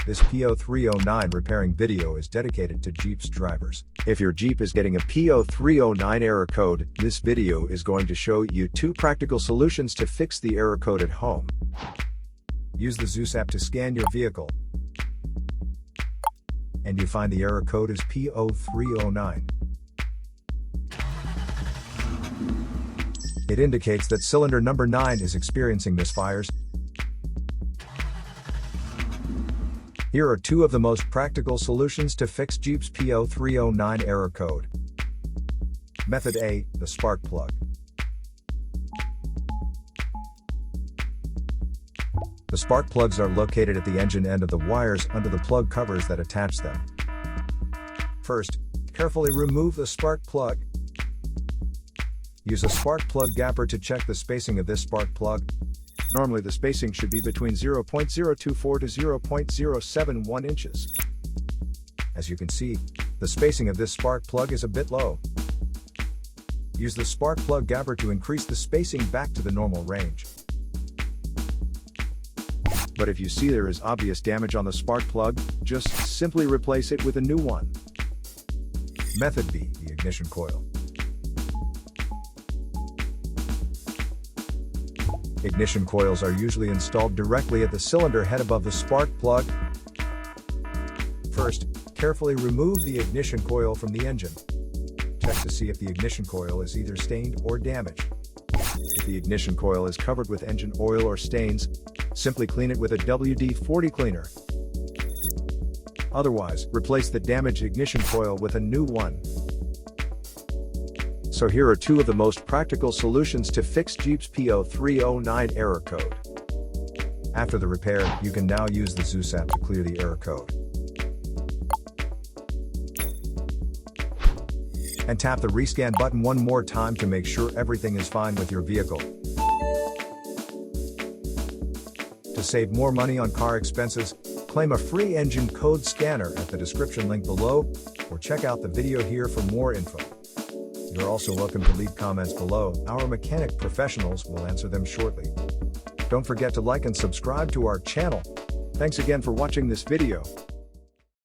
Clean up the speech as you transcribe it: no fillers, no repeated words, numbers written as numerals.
This P0309 repairing video is dedicated to Jeep's drivers. If your Jeep is getting a P0309 error code, this video is going to show you 2 practical solutions to fix the error code at home. Use the Zeus app to scan your vehicle, and you find the error code is P0309. It indicates that cylinder number 9 is experiencing misfires. Here are 2 of the most practical solutions to fix Jeep's P0309 error code. Method A, the spark plug. The spark plugs are located at the engine end of the wires under the plug covers that attach them. First, carefully remove the spark plug. Use a spark plug gapper to check the spacing of this spark plug. Normally the spacing should be between 0.024 to 0.071 inches. As you can see, the spacing of this spark plug is a bit low. Use the spark plug gapper to increase the spacing back to the normal range. But if you see there is obvious damage on the spark plug, just simply replace it with a new one. Method B, the ignition coil. Ignition coils are usually installed directly at the cylinder head above the spark plug. First, carefully remove the ignition coil from the engine. Check to see if the ignition coil is either stained or damaged. If the ignition coil is covered with engine oil or stains, simply clean it with a WD-40 cleaner. Otherwise, replace the damaged ignition coil with a new one. So here are 2 of the most practical solutions to fix Jeep's P0309 error code. After the repair, you can now use the Zeus app to clear the error code. And tap the rescan button one more time to make sure everything is fine with your vehicle. To save more money on car expenses, claim a free engine code scanner at the description link below, or check out the video here for more info. You're also welcome to leave comments below. Our mechanic professionals will answer them shortly. Don't forget to like and subscribe to our channel. Thanks again for watching this video.